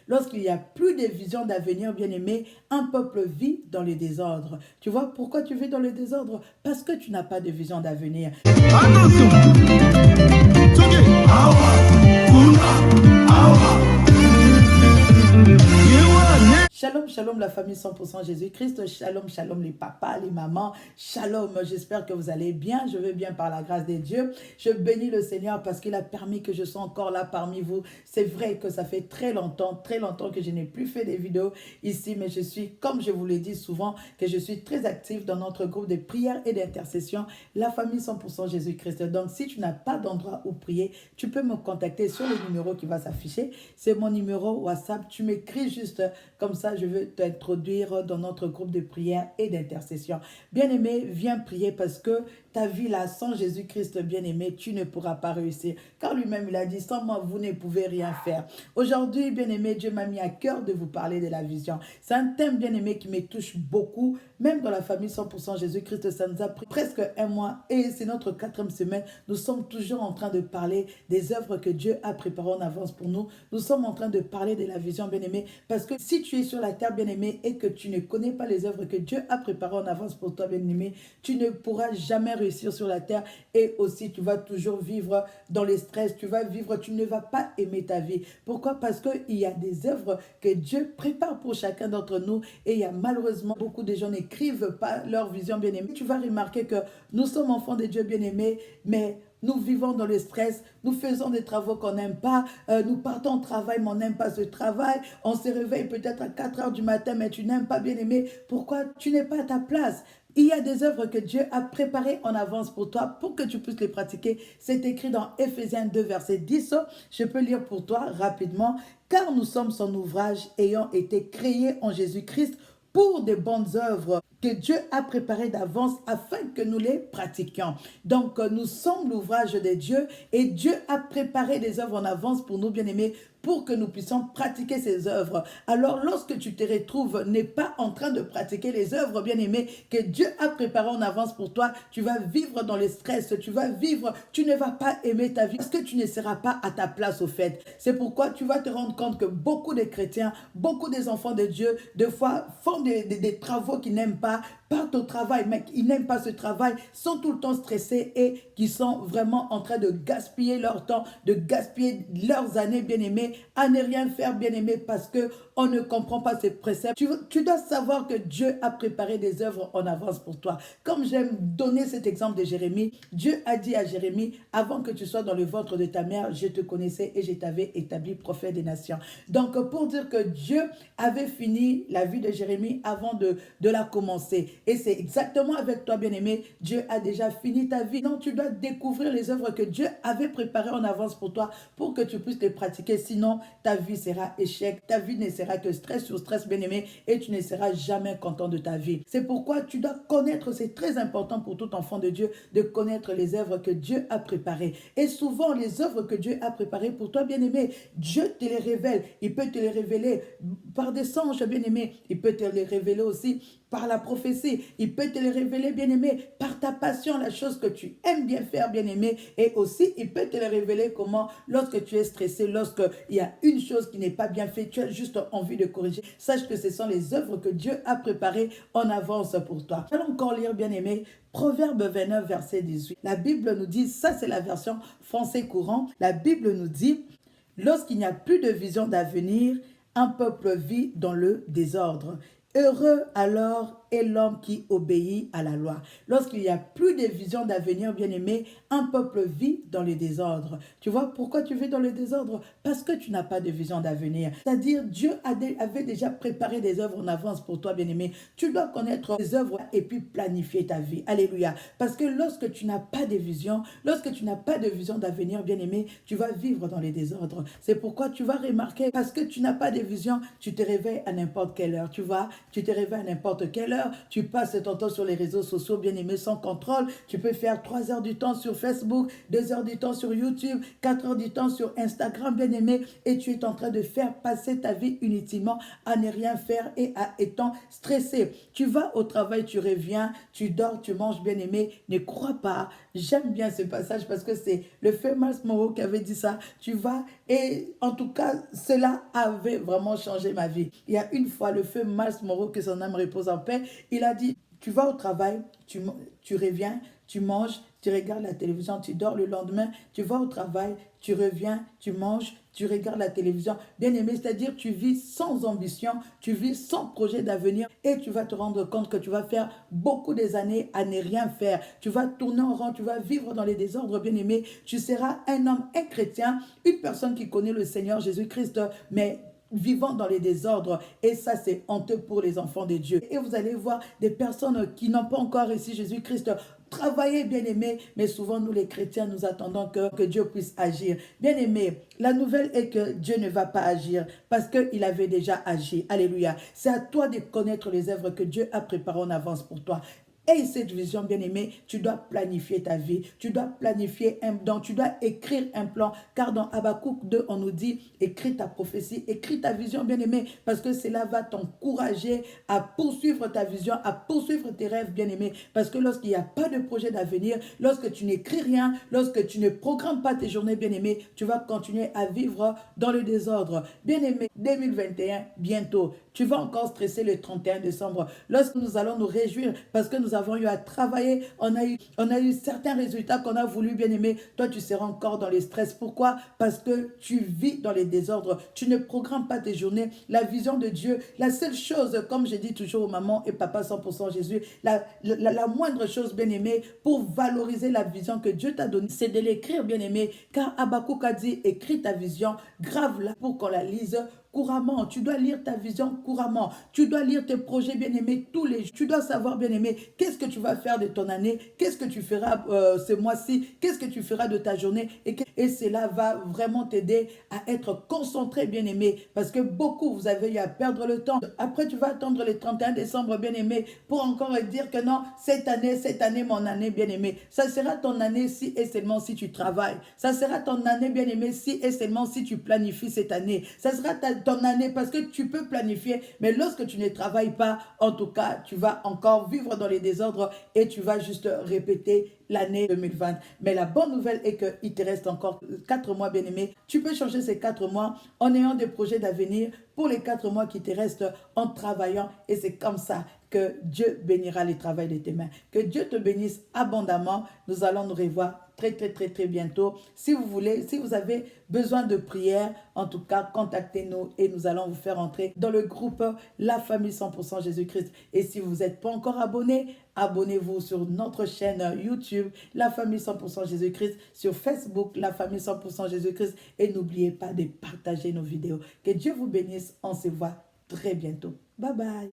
Lorsqu'il n'y a plus de vision d'avenir, bien-aimé, un peuple vit dans le désordre. Tu vois pourquoi tu vis dans le désordre? Parce que tu n'as pas de vision d'avenir. Shalom, shalom la famille 100% Jésus-Christ, shalom, shalom les papas, les mamans, shalom, j'espère que vous allez bien, je vais bien par la grâce de Dieu. Je bénis le Seigneur parce qu'il a permis que je sois encore là parmi vous. C'est vrai que ça fait très longtemps que je n'ai plus fait des vidéos ici, mais je suis, comme je vous le dis souvent, que je suis très active dans notre groupe de prière et d'intercession, la famille 100% Jésus-Christ. Donc si tu n'as pas d'endroit où prier, tu peux me contacter sur le numéro qui va s'afficher. C'est mon numéro WhatsApp, tu m'écris juste comme ça, je veux t'introduire dans notre groupe de prière et d'intercession. Bien-aimé, viens prier parce que ta vie là, sans Jésus-Christ, bien-aimé, tu ne pourras pas réussir. Car lui-même, il a dit, sans moi, vous ne pouvez rien faire. Aujourd'hui, bien-aimé, Dieu m'a mis à cœur de vous parler de la vision. C'est un thème, bien-aimé, qui me touche beaucoup. Même dans la famille 100% Jésus-Christ, ça nous a pris presque un mois et c'est notre 4e semaine. Nous sommes toujours en train de parler des œuvres que Dieu a préparées en avance pour nous. Nous sommes en train de parler de la vision, bien-aimé, parce que si tu es sur la terre, bien-aimé, et que tu ne connais pas les œuvres que Dieu a préparées en avance pour toi, bien-aimé, tu ne pourras jamais réussir sur la terre et aussi tu vas toujours vivre dans le stress, tu ne vas pas aimer ta vie. Pourquoi? Parce qu'il y a des œuvres que Dieu prépare pour chacun d'entre nous et il y a malheureusement beaucoup de gens n'écrivent pas leur vision, bien-aimé. Tu vas remarquer que nous sommes enfants de Dieu, bien-aimé, mais nous vivons dans le stress, nous faisons des travaux qu'on n'aime pas, nous partons au travail, mais on n'aime pas ce travail, on se réveille peut-être à 4 heures du matin, mais tu n'aimes pas, bien-aimé. Pourquoi? Tu n'es pas à ta place. Il y a des œuvres que Dieu a préparées en avance pour toi, pour que tu puisses les pratiquer. C'est écrit dans Éphésiens 2, verset 10. Je peux lire pour toi rapidement. Car nous sommes son ouvrage ayant été créés en Jésus-Christ pour des bonnes œuvres que Dieu a préparées d'avance afin que nous les pratiquions. Donc, nous sommes l'ouvrage de Dieu et Dieu a préparé des œuvres en avance pour nous, bien-aimés, pour que nous puissions pratiquer ces œuvres. Alors, lorsque tu te retrouves, n'es pas en train de pratiquer les œuvres, bien-aimés, que Dieu a préparées en avance pour toi, tu vas vivre dans le stress, tu ne vas pas aimer ta vie parce que tu ne seras pas à ta place au fait. C'est pourquoi tu vas te rendre compte que beaucoup de chrétiens, beaucoup des enfants de Dieu, des fois, font des travaux qu'ils n'aiment pas, partent au travail, mais ils n'aiment pas ce travail, sont tout le temps stressés et qui sont vraiment en train de gaspiller leur temps, de gaspiller leurs années, bien-aimés, à ne rien faire, bien-aimés, parce que on ne comprend pas ces préceptes. Tu dois savoir que Dieu a préparé des œuvres en avance pour toi. Comme j'aime donner cet exemple de Jérémie, Dieu a dit à Jérémie, avant que tu sois dans le ventre de ta mère, je te connaissais et je t'avais établi prophète des nations. Donc, pour dire que Dieu avait fini la vie de Jérémie avant de la commencer. Et c'est exactement avec toi, bien-aimé, Dieu a déjà fini ta vie. Donc, tu dois découvrir les œuvres que Dieu avait préparées en avance pour toi, pour que tu puisses les pratiquer. Sinon, ta vie sera échec, ta vie ne sera que stress sur stress, bien-aimé, et tu ne seras jamais content de ta vie. C'est pourquoi tu dois connaître, c'est très important pour tout enfant de Dieu, de connaître les œuvres que Dieu a préparées. Et souvent, les œuvres que Dieu a préparées pour toi, bien-aimé, Dieu te les révèle. Il peut te les révéler par des songes, bien-aimé. Il peut te les révéler aussi par la prophétie. Il peut te les révéler, bien-aimé, par ta passion, la chose que tu aimes bien faire, bien-aimé. Et aussi, il peut te les révéler comment, lorsque tu es stressé, lorsqu'il y a une chose qui n'est pas bien faite, tu as juste envie de corriger. Sache que ce sont les œuvres que Dieu a préparées en avance pour toi. Allons encore lire, bien-aimé, Proverbe 29, verset 18. La Bible nous dit, ça c'est la version français courant, la Bible nous dit, lorsqu'il n'y a plus de vision d'avenir, un peuple vit dans le désordre. Heureux alors est l'homme qui obéit à la loi. Lorsqu'il n'y a plus de vision d'avenir, bien-aimé, un peuple vit dans le désordre. Tu vois pourquoi tu vis dans le désordre? Parce que tu n'as pas de vision d'avenir. C'est-à-dire, Dieu avait déjà préparé des œuvres en avance pour toi, bien-aimé. Tu dois connaître les œuvres et puis planifier ta vie. Alléluia. Parce que lorsque tu n'as pas de vision, lorsque tu n'as pas de vision d'avenir, bien-aimé, tu vas vivre dans les désordres. C'est pourquoi tu vas remarquer, parce que tu n'as pas de vision, tu te réveilles à n'importe quelle heure. Tu te réveilles à n'importe quelle heure. l'heure, tu passes ton temps sur les réseaux sociaux, bien-aimé, sans contrôle. Tu peux faire 3 heures du temps sur Facebook, 2 heures du temps sur YouTube, 4 heures du temps sur Instagram, bien-aimé, et tu es en train de faire passer ta vie inutilement à ne rien faire et à étant stressé. Tu vas au travail, tu reviens, tu dors, tu manges, bien-aimé. Ne crois pas. J'aime bien ce passage parce que c'est le fait Miles Monroe qui avait dit ça. Tu vas, et en tout cas, cela avait vraiment changé ma vie. Il y a une fois, le feu Miles Monroe, que son âme repose en paix, il a dit, tu vas au travail, tu reviens, tu manges, tu regardes la télévision, tu dors le lendemain, tu vas au travail, tu reviens, tu manges, tu regardes la télévision. Bien aimé, c'est-à-dire tu vis sans ambition, tu vis sans projet d'avenir et tu vas te rendre compte que tu vas faire beaucoup des années à ne rien faire. Tu vas tourner en rond, tu vas vivre dans les désordres, bien aimé. Tu seras un homme, un chrétien, une personne qui connaît le Seigneur Jésus-Christ, mais vivant dans les désordres, et ça c'est honteux pour les enfants de Dieu. Et vous allez voir des personnes qui n'ont pas encore reçu Jésus-Christ travailler, bien aimé, mais souvent nous les chrétiens nous attendons que Dieu puisse agir. Bien aimé, la nouvelle est que Dieu ne va pas agir parce qu'il avait déjà agi. Alléluia. C'est à toi de connaître les œuvres que Dieu a préparées en avance pour toi. Et cette vision, bien aimé, tu dois planifier ta vie, tu dois planifier un don, tu dois écrire un plan, car dans Habakkuk 2, on nous dit, écris ta prophétie, écris ta vision, bien aimé, parce que cela va t'encourager à poursuivre ta vision, à poursuivre tes rêves, bien aimé, parce que lorsqu'il n'y a pas de projet d'avenir, lorsque tu n'écris rien, lorsque tu ne programmes pas tes journées, bien aimé, tu vas continuer à vivre dans le désordre. Bien aimé, 2021, bientôt, tu vas encore stresser le 31 décembre, lorsque nous allons nous réjouir, parce que nous avons eu à travailler, on a eu certains résultats qu'on a voulu, bien aimer. Toi, tu seras encore dans les stress. Pourquoi? Parce que tu vis dans les désordres. Tu ne programmes pas tes journées. La vision de Dieu, la seule chose, comme je dis toujours aux mamans et papa 100% Jésus, la moindre chose, bien aimé, pour valoriser la vision que Dieu t'a donnée, c'est de l'écrire, bien aimé. Car Habakkuk a dit, écris ta vision, grave-la pour qu'on la lise couramment. Tu dois lire ta vision couramment. Tu dois lire tes projets, bien-aimés, tous les jours. Tu dois savoir, bien-aimé, qu'est-ce que tu vas faire de ton année, qu'est-ce que tu feras ce mois-ci, qu'est-ce que tu feras de ta journée. Et cela va vraiment t'aider à être concentré, bien-aimé, parce que beaucoup, vous avez eu à perdre le temps. Après, tu vas attendre le 31 décembre, bien-aimé, pour encore dire que non, cette année, mon année, bien-aimé. Ça sera ton année si et seulement si tu travailles. Ça sera ton année, bien-aimé, si et seulement si tu planifies cette année. Ça sera ton année parce que tu peux planifier, mais lorsque tu ne travailles pas, en tout cas, tu vas encore vivre dans les désordres et tu vas juste répéter l'année 2020. Mais la bonne nouvelle est qu'il te reste encore 4 mois, bien-aimé. Tu peux changer ces 4 mois en ayant des projets d'avenir pour les 4 mois qui te restent, en travaillant, et c'est comme ça que Dieu bénira le travail de tes mains. Que Dieu te bénisse abondamment. Nous allons nous revoir très bientôt. Si vous voulez, si vous avez besoin de prière, en tout cas, contactez-nous et nous allons vous faire entrer dans le groupe La Famille 100% Jésus-Christ. Et si vous n'êtes pas encore abonné, abonnez-vous sur notre chaîne YouTube La Famille 100% Jésus-Christ, sur Facebook La Famille 100% Jésus-Christ, et n'oubliez pas de partager nos vidéos. Que Dieu vous bénisse. On se voit très bientôt. Bye bye.